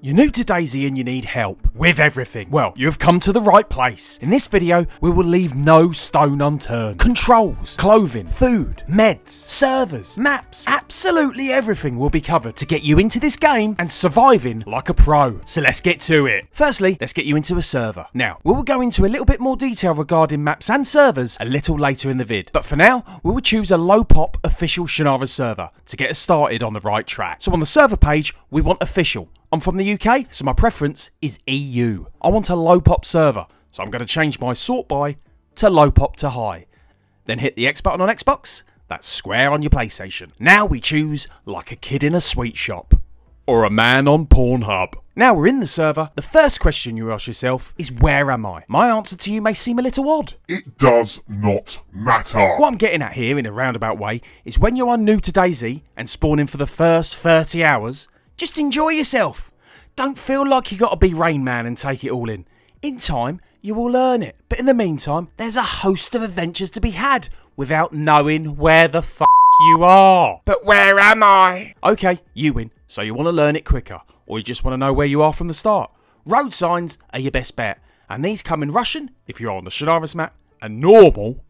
You're new to DayZ and you need help with everything. Well, you've come to the right place. In this video, we will leave no stone unturned. Controls, clothing, food, meds, servers, maps, absolutely everything will be covered to get you into this game and surviving like a pro. So let's get to it. Firstly, let's get you into a server. Now, we will go into a little bit more detail regarding maps and servers a little later in the vid. But for now, we will choose a low pop official Shannara server to get us started on the right track. So on the server page, we want official. I'm from the UK, so my preference is EU. I want a low pop server, so I'm going to change my sort by to low pop to high. Then hit the X button on Xbox, that's square on your PlayStation. Now we choose like a kid in a sweet shop, or a man on Pornhub. Now we're in the server, the first question you ask yourself is, where am I? My answer to you may seem a little odd. It does not matter. What I'm getting at here in a roundabout way is when you are new to DayZ and spawn in for the first 30 hours, just enjoy yourself. Don't feel like you gotta be Rain Man and take it all in. In time, you will learn it. But in the meantime, there's a host of adventures to be had without knowing where the f*** you are. But where am I? Okay, you win. So you want to learn it quicker, or you just want to know where you are from the start. Road signs are your best bet, and these come in Russian if you're on the Shannara's map, and normal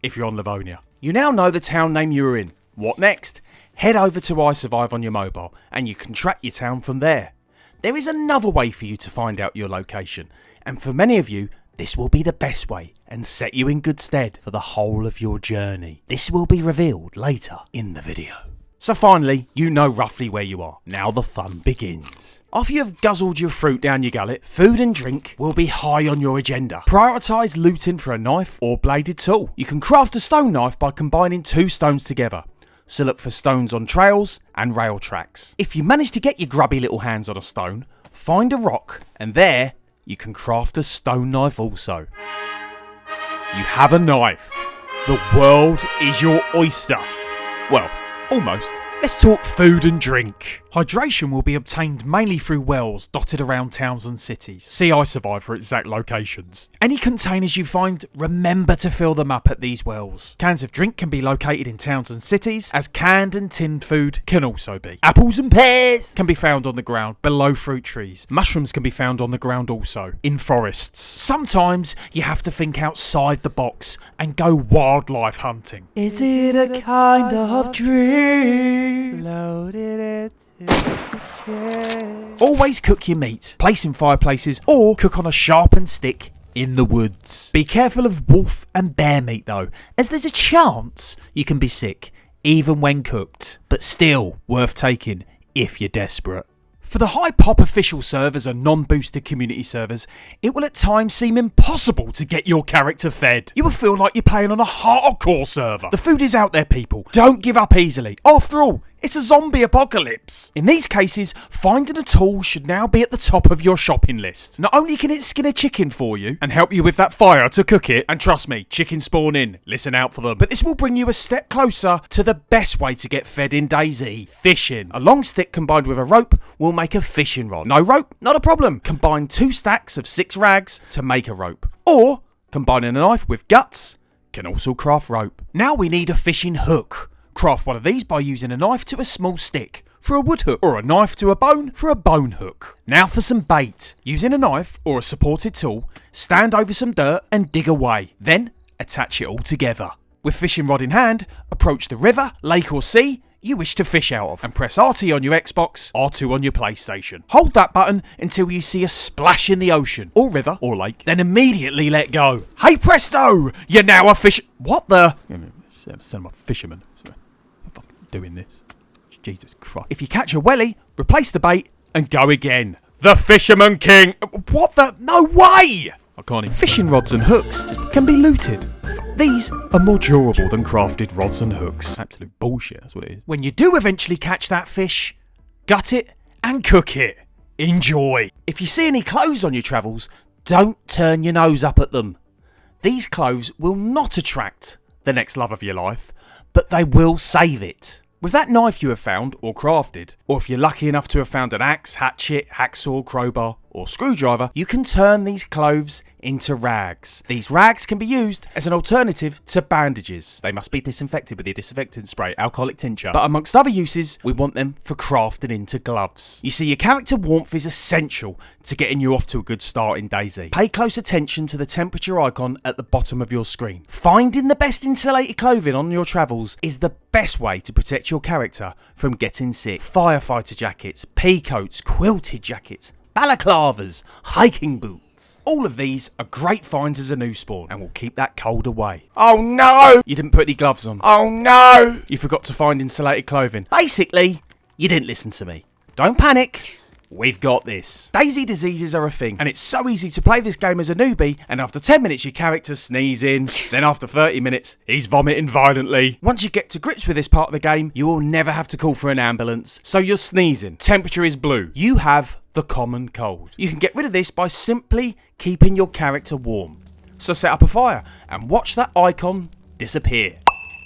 if you're on Livonia. You now know the town name you were in. What next? Head over to iSurvive on your mobile, and you can track your town from there. There is another way for you to find out your location, and for many of you, this will be the best way and set you in good stead for the whole of your journey. This will be revealed later in the video. So finally, you know roughly where you are. Now the fun begins. After you have guzzled your fruit down your gullet, food and drink will be high on your agenda. Prioritise looting for a knife or bladed tool. You can craft a stone knife by combining two stones together. So look for stones on trails and rail tracks. If you manage to get your grubby little hands on a stone, find a rock, and there you can craft a stone knife also. You have a knife. The world is your oyster. Well, almost. Let's talk food and drink. Hydration will be obtained mainly through wells dotted around towns and cities. See iSurvive for exact locations. Any containers you find, remember to fill them up at these wells. Cans of drink can be located in towns and cities, as canned and tinned food can also be. Apples and pears can be found on the ground below fruit trees. Mushrooms can be found on the ground also, in forests. Sometimes you have to think outside the box and go wildlife hunting. Is it a kind of dream? Loaded it. Always cook your meat, place in fireplaces, or cook on a sharpened stick in the woods. Be careful of wolf and bear meat though, as there's a chance you can be sick, even when cooked, but still worth taking if you're desperate. For the high pop official servers and non-boosted community servers, it will at times seem impossible to get your character fed. You will feel like you're playing on a hardcore server. The food is out there, people. Don't give up easily. After all, it's a zombie apocalypse. In these cases, finding a tool should now be at the top of your shopping list. Not only can it skin a chicken for you and help you with that fire to cook it, and trust me, chickens spawn in, listen out for them, but this will bring you a step closer to the best way to get fed in DayZ, fishing. A long stick combined with a rope will make a fishing rod. No rope? Not a problem. Combine 2 stacks of 6 rags to make a rope. Or, combining a knife with guts can also craft rope. Now we need a fishing hook. Craft one of these by using a knife to a small stick for a wood hook, or a knife to a bone for a bone hook. Now for some bait. Using a knife or a supported tool, stand over some dirt and dig away. Then attach it all together. With fishing rod in hand, approach the river, lake or sea you wish to fish out of, and press RT on your Xbox, R2 on your PlayStation. Hold that button until you see a splash in the ocean, or river, or lake, then immediately let go. Hey presto! You're now a fish... What the... Send my fisherman. I'm fucking doing this. Jesus Christ. If you catch a welly, replace the bait and go again. The Fisherman King... What the... No way! I can't even... Fishing rods and hooks can be looted. These are more durable than crafted rods and hooks. Absolute bullshit, that's what it is. When you do eventually catch that fish, gut it and cook it. Enjoy. If you see any clothes on your travels, don't turn your nose up at them. These clothes will not attract the next love of your life, but they will save it. With that knife you have found or crafted, or if you're lucky enough to have found an axe, hatchet, hacksaw, crowbar, or screwdriver, you can turn these clothes into rags. These rags can be used as an alternative to bandages. They must be disinfected with a disinfectant spray, alcoholic tincture. But amongst other uses, we want them for crafting into gloves. You see, your character warmth is essential to getting you off to a good start in DayZ. Pay close attention to the temperature icon at the bottom of your screen. Finding the best insulated clothing on your travels is the best way to protect your character from getting sick. Firefighter jackets, pea coats, quilted jackets, balaclavas, hiking boots. All of these are great finds as a new spawn and will keep that cold away. Oh no! You didn't put any gloves on. Oh no! You forgot to find insulated clothing. Basically, you didn't listen to me. Don't panic. We've got this. DayZ diseases are a thing, and it's so easy to play this game as a newbie, and after 10 minutes your character's sneezing, then after 30 minutes he's vomiting violently. Once you get to grips with this part of the game, you will never have to call for an ambulance. So you're sneezing, temperature is blue, you have the common cold. You can get rid of this by simply keeping your character warm. So set up a fire and watch that icon disappear.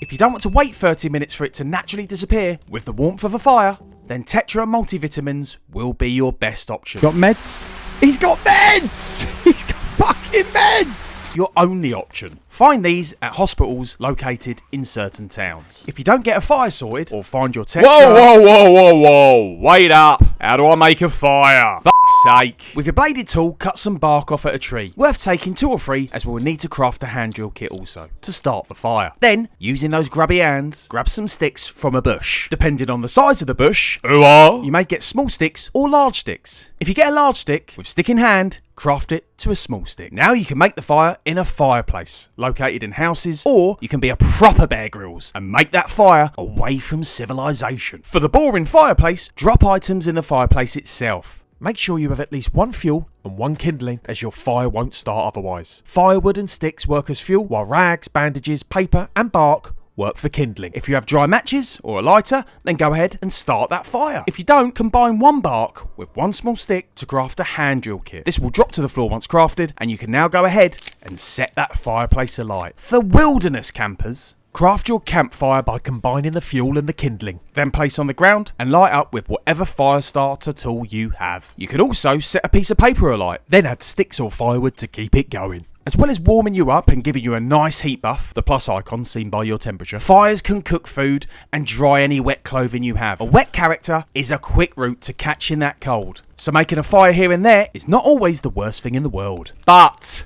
If you don't want to wait 30 minutes for it to naturally disappear with the warmth of a fire, then Tetra multivitamins will be your best option. Got meds? He's got meds! He's got fucking meds! Your only option. Find these at hospitals located in certain towns. If you don't get a fire sorted or find your Tetra... Whoa! Wait up! How do I make a fire? Fuck's sake. With your bladed tool, cut some bark off at a tree. Worth taking 2 or 3, as we'll need to craft a hand drill kit also, to start the fire. Then, using those grubby hands, grab some sticks from a bush. Depending on the size of the bush, you may get small sticks or large sticks. If you get a large stick, with stick in hand, craft it to a small stick. Now you can make the fire in a fireplace, located in houses, or you can be a proper Bear Grylls and make that fire away from civilization. For the boring fireplace, drop items in the fireplace itself. Make sure you have at least 1 fuel and 1 kindling, as your fire won't start otherwise. Firewood and sticks work as fuel, while rags, bandages, paper and bark work for kindling. If you have dry matches or a lighter, then go ahead and start that fire. If you don't, combine 1 bark with 1 small stick to craft a hand drill kit. This will drop to the floor once crafted, and you can now go ahead and set that fireplace alight. For wilderness campers, craft your campfire by combining the fuel and the kindling. Then place on the ground and light up with whatever fire starter tool you have. You could also set a piece of paper alight, then add sticks or firewood to keep it going. As well as warming you up and giving you a nice heat buff, the plus icon seen by your temperature, fires can cook food and dry any wet clothing you have. A wet character is a quick route to catching that cold, so making a fire here and there is not always the worst thing in the world. But,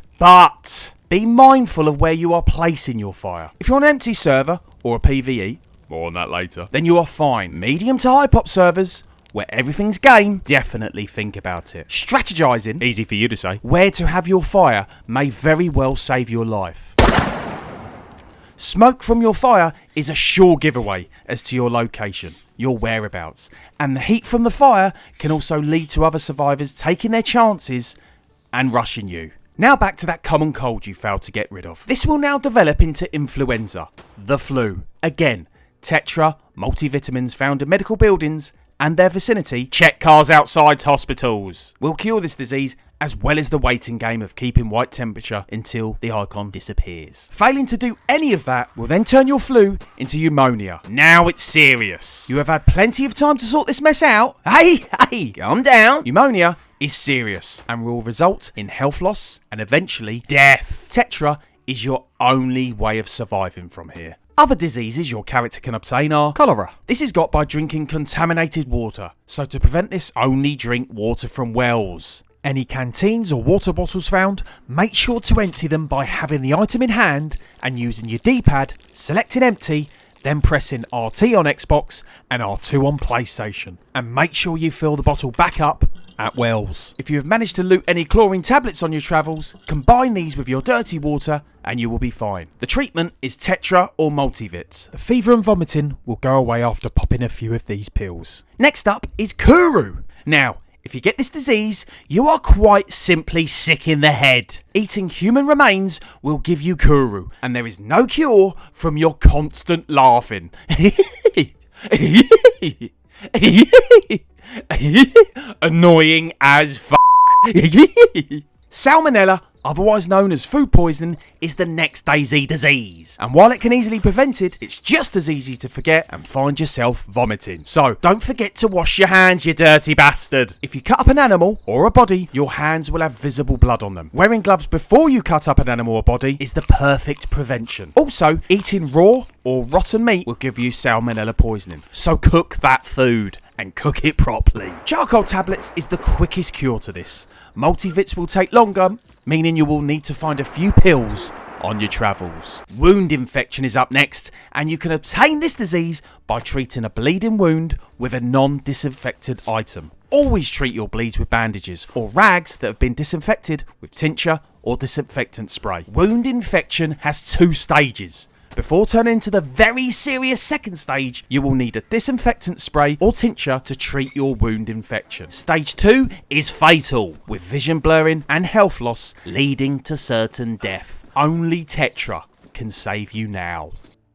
be mindful of where you are placing your fire. If you're on an empty server or a PvE, more on that later, then you are fine. Medium to high pop servers, where everything's game, definitely think about it. Strategizing, easy for you to say, where to have your fire may very well save your life. Smoke from your fire is a sure giveaway as to your location, your whereabouts, and the heat from the fire can also lead to other survivors taking their chances and rushing you. Now back to that common cold you failed to get rid of. This will now develop into influenza, the flu. Again, Tetra multivitamins found in medical buildings and their vicinity, check cars outside hospitals, will cure this disease, as well as the waiting game of keeping white temperature until the icon disappears. Failing to do any of that will then turn your flu into pneumonia. Now it's serious. You have had plenty of time to sort this mess out. Hey, calm down. Pneumonia is serious and will result in health loss and eventually death. Tetra is your only way of surviving from here. Other diseases your character can obtain are cholera. This is got by drinking contaminated water, so to prevent this, only drink water from wells. Any canteens or water bottles found, make sure to empty them by having the item in hand and using your D-pad, selecting empty, then pressing RT on Xbox and R2 on PlayStation. And make sure you fill the bottle back up at wells. If you have managed to loot any chlorine tablets on your travels, combine these with your dirty water and you will be fine. The treatment is Tetra or Multivits. The fever and vomiting will go away after popping a few of these pills. Next up is Kuru. Now, if you get this disease, you are quite simply sick in the head. Eating human remains will give you Kuru, and there is no cure from your constant laughing. Annoying as f***. Salmonella, otherwise known as food poisoning, is the next DayZ disease. And while it can easily be prevented, it's just as easy to forget and find yourself vomiting. So don't forget to wash your hands, you dirty bastard. If you cut up an animal or a body, your hands will have visible blood on them. Wearing gloves before you cut up an animal or body is the perfect prevention. Also, eating raw or rotten meat will give you salmonella poisoning. So cook that food. And cook it properly. Charcoal tablets is the quickest cure to this. Multivits will take longer, meaning you will need to find a few pills on your travels. Wound infection is up next, and you can obtain this disease by treating a bleeding wound with a non-disinfected item. Always treat your bleeds with bandages or rags that have been disinfected with tincture or disinfectant spray. Wound infection has 2 stages. Before turning to the very serious second stage, you will need a disinfectant spray or tincture to treat your wound infection. Stage 2 is fatal, with vision blurring and health loss leading to certain death. Only Tetra can save you now.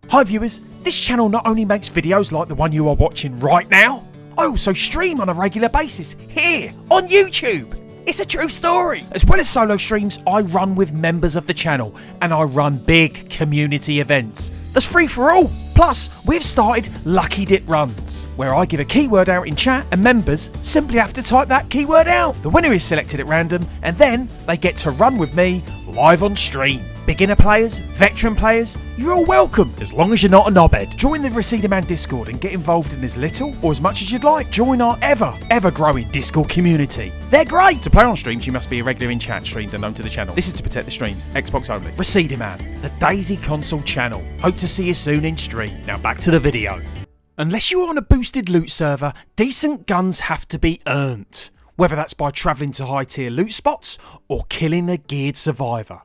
Hi viewers, this channel not only makes videos like the one you are watching right now, I also stream on a regular basis here on YouTube. It's a true story. As well as solo streams, I run with members of the channel and I run big community events. That's free for all. Plus, we've started Lucky Dip Runs, where I give a keyword out in chat and members simply have to type that keyword out. The winner is selected at random and then they get to run with me live on stream. Beginner players, veteran players, you're all welcome, as long as you're not a knobhead. Join the Receider Man Discord and get involved in as little or as much as you'd like. Join our ever growing Discord community. They're great! To play on streams, you must be a regular in chat. Streams are known to the channel. This is to protect the streams. Xbox only. Receider Man, the DayZ Console channel. Hope to see you soon in stream. Now back to the video. Unless you're on a boosted loot server, decent guns have to be earned. Whether that's by travelling to high tier loot spots or killing a geared survivor.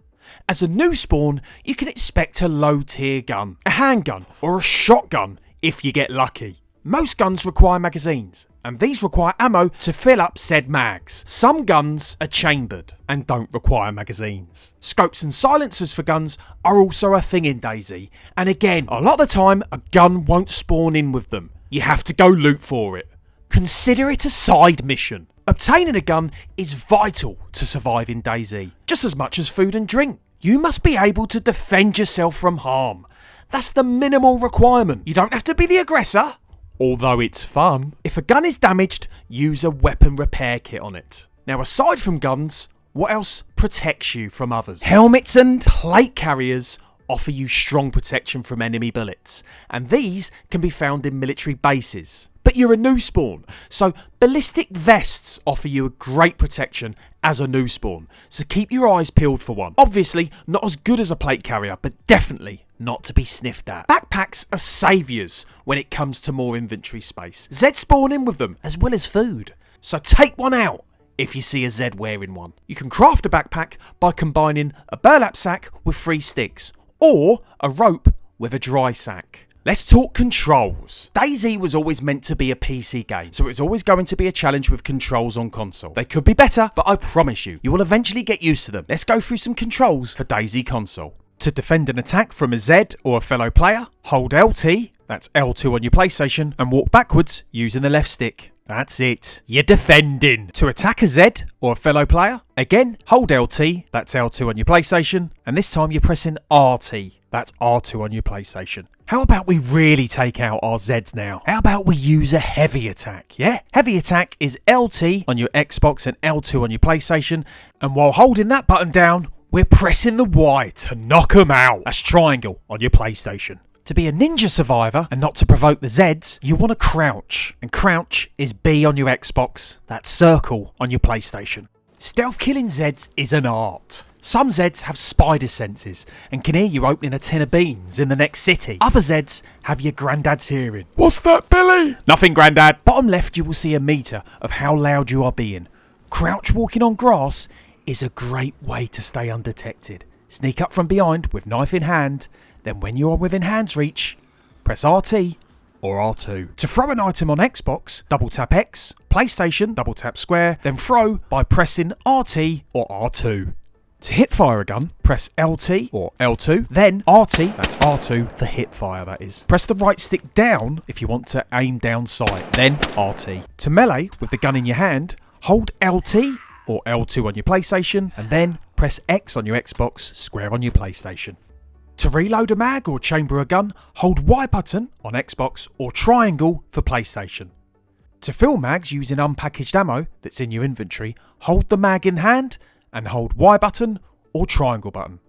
As a new spawn, you can expect a low tier gun, a handgun or a shotgun if you get lucky. Most guns require magazines, and these require ammo to fill up said mags. Some guns are chambered and don't require magazines. Scopes and silencers for guns are also a thing in DayZ, and again, a lot of the time a gun won't spawn in with them. You have to go loot for it. Consider it a side mission. Obtaining a gun is vital to survive in DayZ, just as much as food and drink. You must be able to defend yourself from harm. That's the minimal requirement. You don't have to be the aggressor, although it's fun. If a gun is damaged, use a weapon repair kit on it. Now, aside from guns, what else protects you from others? Helmets and plate carriers offer you strong protection from enemy bullets, and these can be found in military bases. But you're a new spawn, so ballistic vests offer you a great protection as a new spawn, so keep your eyes peeled for one. Obviously not as good as a plate carrier, but definitely not to be sniffed at. Backpacks are saviours when it comes to more inventory space. Zed spawn in with them, as well as food, so take one out if you see a Zed wearing one. You can craft a backpack by combining a burlap sack with 3 sticks, or a rope with a dry sack. Let's talk controls. DayZ was always meant to be a PC game, so it was always going to be a challenge with controls on console. They could be better, but I promise you, you will eventually get used to them. Let's go through some controls for DayZ Console. To defend an attack from a Zed or a fellow player, hold LT, that's L2 on your PlayStation, and walk backwards using the left stick. That's it. You're defending. To attack a Zed or a fellow player, again, hold LT, that's L2 on your PlayStation, and this time you're pressing RT, that's R2 on your PlayStation. How about we really take out our Zeds now? How about we use a heavy attack, yeah? Heavy attack is LT on your Xbox and L2 on your PlayStation, and while holding that button down, we're pressing the Y to knock them out. That's triangle on your PlayStation. To be a ninja survivor and not to provoke the Zeds, you want to crouch. And crouch is B on your Xbox, that's circle on your PlayStation. Stealth killing Zeds is an art. Some Zeds have spider senses and can hear you opening a tin of beans in the next city. Other Zeds have your granddad's hearing. What's that, Billy? Nothing, Grandad. Bottom left you will see a meter of how loud you are being. Crouch walking on grass is a great way to stay undetected. Sneak up from behind with knife in hand, then when you are within hand's reach, press RT or R2. To throw an item on Xbox, double tap X, PlayStation, double tap square, then throw by pressing RT or R2. To hip fire a gun, press LT or L2, then RT, that's R2 for hip fire that is. Press the right stick down if you want to aim down sight, then RT. To melee with the gun in your hand, hold LT or L2 on your PlayStation, and then press X on your Xbox, square on your PlayStation. To reload a mag or chamber a gun, hold Y button on Xbox or triangle for PlayStation. To fill mags using unpackaged ammo that's in your inventory, hold the mag in hand and hold Y button or triangle button.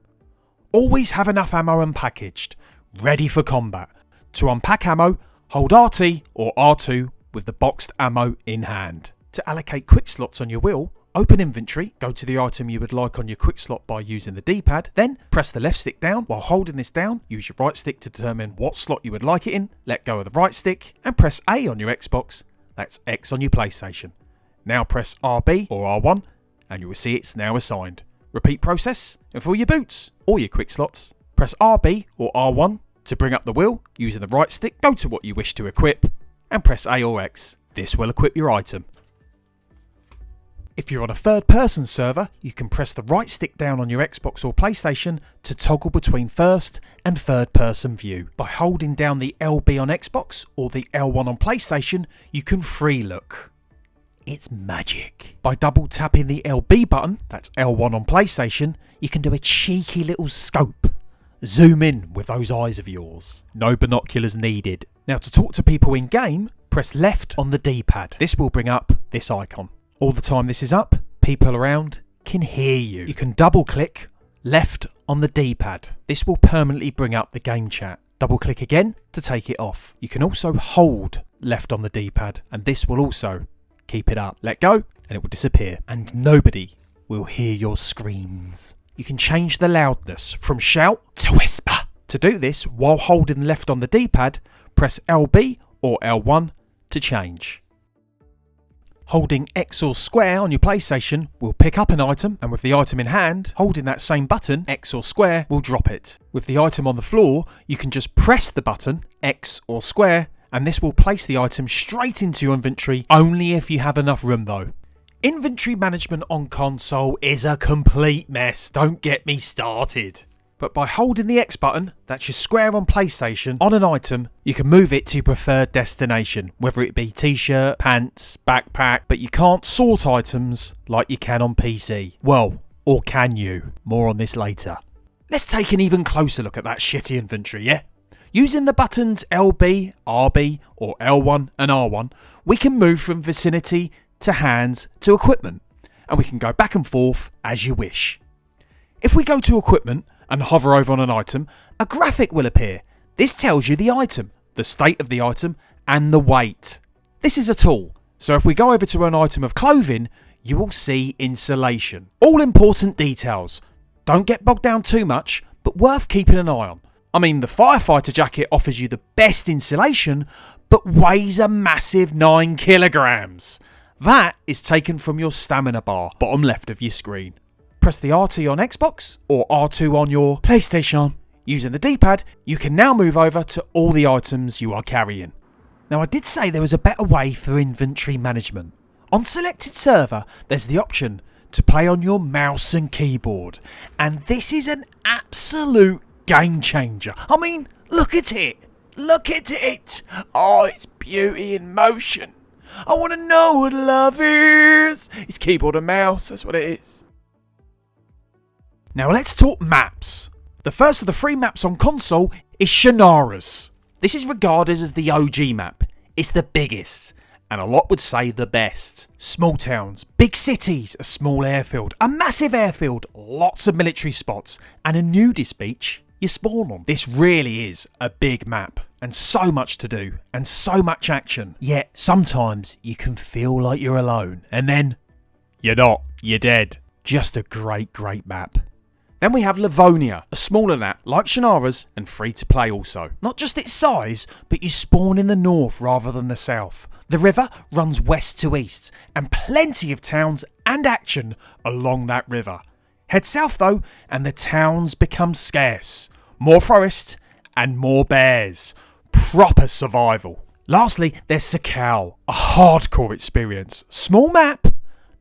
Always have enough ammo unpackaged, ready for combat. To unpack ammo, hold RT or R2 with the boxed ammo in hand. To allocate quick slots on your wheel, open inventory, go to the item you would like on your quick slot by using the D-pad, then press the left stick down. While holding this down, use your right stick to determine what slot you would like it in, let go of the right stick and press A on your Xbox, that's X on your PlayStation. Now press RB or R1 and you will see it's now assigned. Repeat process, and for your boots or your quick slots, press RB or R1 to bring up the wheel. Using the right stick, go to what you wish to equip and press A or X. This will equip your item. If you're on a third person server, you can press the right stick down on your Xbox or PlayStation to toggle between first and third person view. By holding down the LB on Xbox or the L1 on PlayStation, you can free look. It's magic. By double tapping the LB button, that's L1 on PlayStation, you can do a cheeky little scope. Zoom in with those eyes of yours. No binoculars needed. Now to talk to people in game, press left on the D-pad. This will bring up this icon. All the time this is up, people around can hear you. You can double click left on the D-pad. This will permanently bring up the game chat. Double click again to take it off. You can also hold left on the D-pad and this will also keep it up. Let go and it will disappear and nobody will hear your screams. You can change the loudness from shout to whisper. To do this, while holding left on the D-pad, press LB or L1 to change. Holding X or square on your PlayStation will pick up an item, and with the item in hand, holding that same button, X or square, will drop it. With the item on the floor, you can just press the button, X or square, and this will place the item straight into your inventory, only if you have enough room though. Inventory management on console is a complete mess, don't get me started. But by holding the X button, that's your square on PlayStation, on an item, you can move it to your preferred destination, whether it be t-shirt, pants, backpack, but you can't sort items like you can on PC. Well, or can you? More on this later. Let's take an even closer look at that shitty inventory, yeah? Using the buttons LB, RB, or L1 and R1, we can move from vicinity to hands to equipment, and we can go back and forth as you wish. If we go to equipment, and hover over on an item, a graphic will appear. This tells you the item, the state of the item, and the weight. This is a tool, so if we go over to an item of clothing, you will see insulation. All important details. Don't get bogged down too much, but worth keeping an eye on. I mean, the firefighter jacket offers you the best insulation, but weighs a massive 9 kilograms. That is taken from your stamina bar, bottom left of your screen. Press the RT on Xbox or R2 on your PlayStation. Using the D-pad, you can now move over to all the items you are carrying. Now I did say there was a better way for inventory management. On selected server, there's the option to play on your mouse and keyboard. And this is an absolute game changer. I mean, look at it. Look at it. Oh, it's beauty in motion. I want to know what love is. It's keyboard and mouse, that's what it is. Now let's talk maps. The first of the 3 maps on console is Shannara's. This is regarded as the OG map. It's the biggest, and a lot would say the best. Small towns, big cities, a small airfield, a massive airfield, lots of military spots, and a nudist beach you spawn on. This really is a big map, and so much to do, and so much action. Yet sometimes you can feel like you're alone, and then you're not, you're dead. Just a great map. Then we have Livonia, a smaller map like Shannara's and free to play also. Not just its size, but you spawn in the north rather than the south. The river runs west to east and plenty of towns and action along that river. Head south though and the towns become scarce. More forest and more bears. Proper survival. Lastly, there's Sakau, a hardcore experience. Small map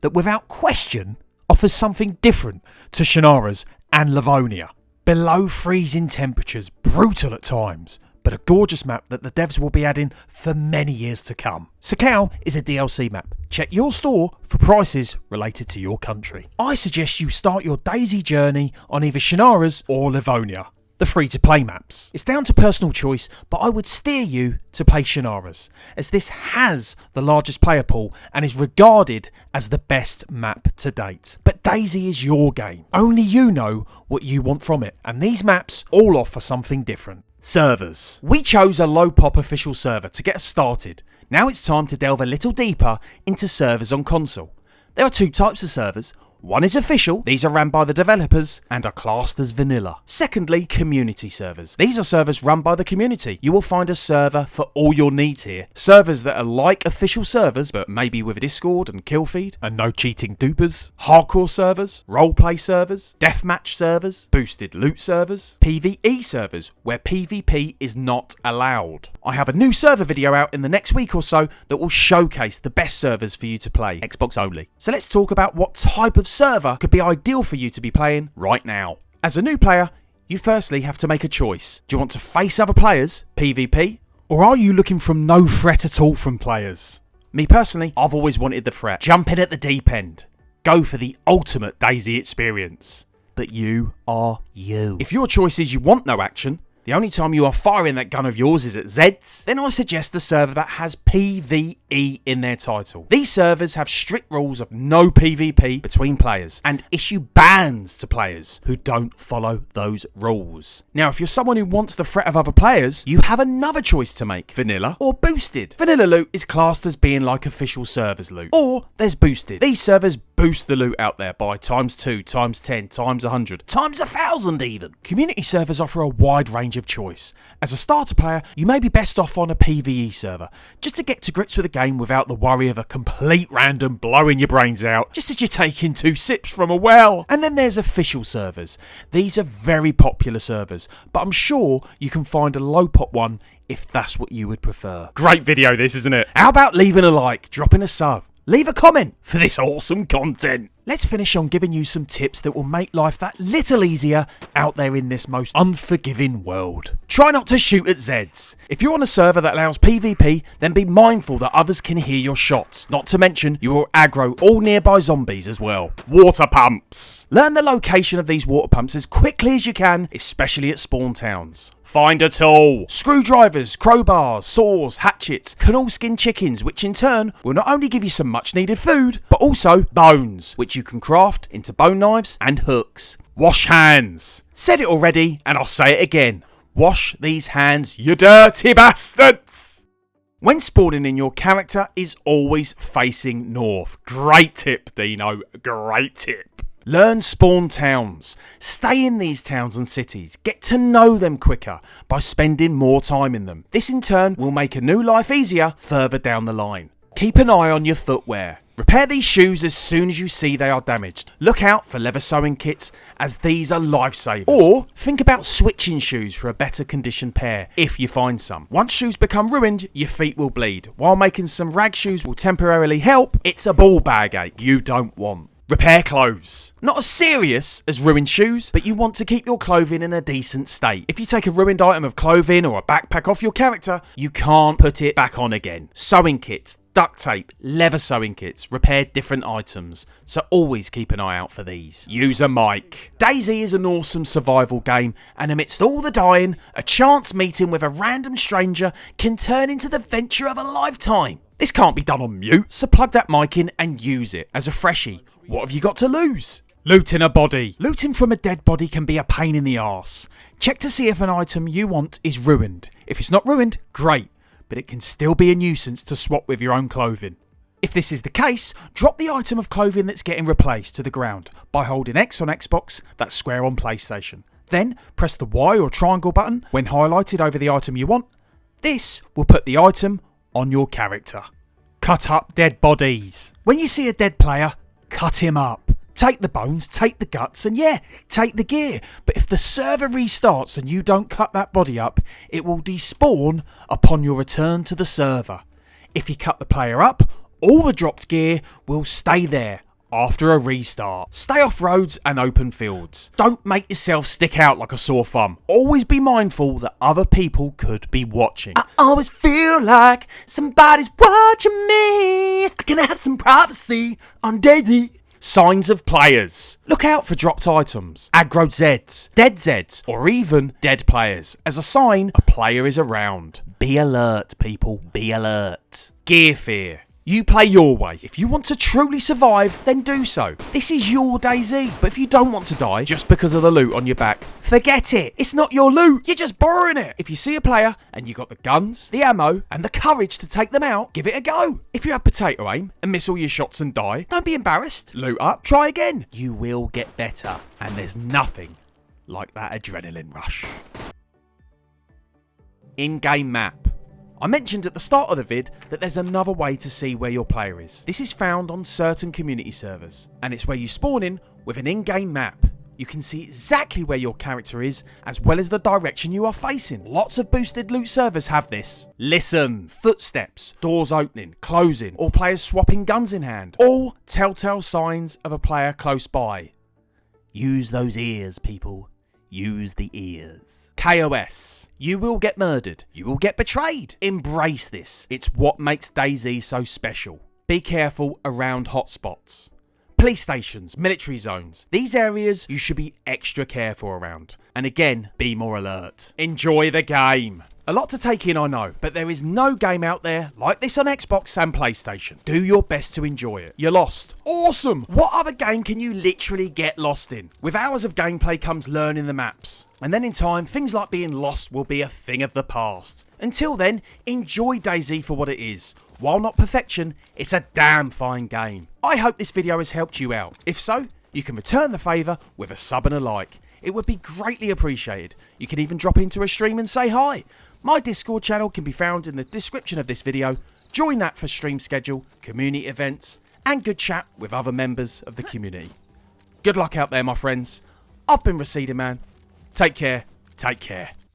that without question offers something different to Shannara's and Livonia. Below freezing temperatures, brutal at times, but a gorgeous map that the devs will be adding for many years to come. Sakau is a DLC map. Check your store for prices related to your country. I suggest you start your DayZ journey on either Shannara's or Livonia, the free-to-play maps. It's down to personal choice, but I would steer you to play Shannara's, as this has the largest player pool and is regarded as the best map to date. But DayZ is your game. Only you know what you want from it, and these maps all offer something different. Servers. We chose a low pop official server to get us started. Now it's time to delve a little deeper into servers on console. There are two types of servers. One is official, these are run by the developers and are classed as vanilla. Secondly, community servers. These are servers run by the community. You will find a server for all your needs here. Servers that are like official servers, but maybe with a Discord and kill feed, and no cheating dupers. Hardcore servers, roleplay servers, deathmatch servers, boosted loot servers, PvE servers, where PvP is not allowed. I have a new server video out in the next week or so that will showcase the best servers for you to play, Xbox only. So let's talk about what type of server could be ideal for you to be playing right now. As a new player, you firstly have to make a choice. Do you want to face other players, PvP, or are you looking from no threat at all from players? Me personally, I've always wanted the threat. Jump in at the deep end. Go for the ultimate DayZ experience. But you are you. If your choice is you want no action, the only time you are firing that gun of yours is at Zeds, then I suggest a server that has PvE in their title. These servers have strict rules of no PvP between players and issue bans to players who don't follow those rules. Now, if you're someone who wants the threat of other players, you have another choice to make, vanilla or boosted. Vanilla loot is classed as being like official servers loot. Or there's boosted. These servers boost the loot out there by ×2, ×10, ×100, ×1000 even. Community servers offer a wide range of choice. As a starter player, you may be best off on a PvE server, just to get to grips with the game without the worry of a complete random blowing your brains out, just as you're taking 2 sips from a well. And then there's official servers. These are very popular servers, but I'm sure you can find a low pop one if that's what you would prefer. Great video this, isn't it? How about leaving a like, dropping a sub, leave a comment for this awesome content? Let's finish on giving you some tips that will make life that little easier out there in this most unforgiving world. Try not to shoot at Zeds. If you're on a server that allows PvP, then be mindful that others can hear your shots. Not to mention, you will aggro all nearby zombies as well. Water pumps. Learn the location of these water pumps as quickly as you can, especially at spawn towns. Find a tool. Screwdrivers, crowbars, saws, hatchets can all skin chickens, which in turn will not only give you some much needed food, but also bones, which you can craft into bone knives and hooks. Wash hands. Said it already, and I'll say it again. Wash these hands, You dirty bastards. when spawning in, your character is always facing north. Great tip, Dino. Great tip. Learn spawn towns. Stay in these towns and cities. Get to know them quicker by spending more time in them. This in turn will make a new life easier further down the line. Keep an eye on your footwear. Repair these shoes as soon as you see they are damaged. Look out for leather sewing kits, as these are lifesavers. Or think about switching shoes for a better conditioned pair if you find some. Once shoes become ruined, your feet will bleed. While making some rag shoes will temporarily help, it's a ball bag ache you don't want. Repair clothes. Not as serious as ruined shoes, but you want to keep your clothing in a decent state. If you take a ruined item of clothing or a backpack off your character, you can't put it back on again. Sewing kits, duct tape, leather sewing kits, repair different items, so always keep an eye out for these. Use a mic. DayZ is an awesome survival game, and amidst all the dying, a chance meeting with a random stranger can turn into the venture of a lifetime. This can't be done on mute, so plug that mic in and use it. As a freshie, what have you got to lose? Looting a body. Looting from a dead body can be a pain in the arse. Check to see if an item you want is ruined. If it's not ruined, great, but it can still be a nuisance to swap with your own clothing. If this is the case, drop the item of clothing that's getting replaced to the ground by holding X on Xbox, that's square on PlayStation. Then press the Y or triangle button when highlighted over the item you want. This will put the item on your character. Cut up dead bodies. When you see a dead player, cut him up. Take the bones, take the guts, and yeah, take the gear. But if the server restarts and you don't cut that body up, it will despawn upon your return to the server. If you cut the player up, all the dropped gear will stay there, after a restart. Stay off roads and open fields. Don't make yourself stick out like a sore thumb. Always be mindful that other people could be watching. I always feel like somebody's watching me. Can I have some privacy on DayZ? Signs of players. Look out for dropped items, aggroed Zeds, dead Zeds, or even dead players as a sign a player is around. Be alert, people. Be alert. Gear fear. You play your way. If you want to truly survive, then do so. This is your DayZ. But if you don't want to die just because of the loot on your back, forget it. It's not your loot. You're just borrowing it. If you see a player and you got the guns, the ammo, and the courage to take them out, give it a go. If you have potato aim and miss all your shots and die, don't be embarrassed. Loot up. Try again. You will get better. And there's nothing like that adrenaline rush. In-game map. I mentioned at the start of the vid that there's another way to see where your player is. This is found on certain community servers, and it's where you spawn in with an in-game map. You can see exactly where your character is, as well as the direction you are facing. Lots of boosted loot servers have this. Listen, footsteps, doors opening, closing, or players swapping guns in hand. All telltale signs of a player close by. Use those ears, people. Use the ears. KOS. You will get murdered. You will get betrayed. Embrace this. It's what makes DayZ so special. Be careful around hotspots. Police stations, military zones. These areas you should be extra careful around. And again, be more alert. Enjoy the game. A lot to take in, I know, but there is no game out there like this on Xbox and PlayStation. Do your best to enjoy it. You're lost. Awesome! What other game can you literally get lost in? With hours of gameplay comes learning the maps. And then in time, things like being lost will be a thing of the past. Until then, enjoy DayZ for what it is. While not perfection, it's a damn fine game. I hope this video has helped you out. If so, you can return the favour with a sub and a like. It would be greatly appreciated. You can even drop into a stream and say hi. My Discord channel can be found in the description of this video. Join that for stream schedule, community events, and good chat with other members of the community. Good luck out there, my friends. I've been Receding Man. Take care. Take care.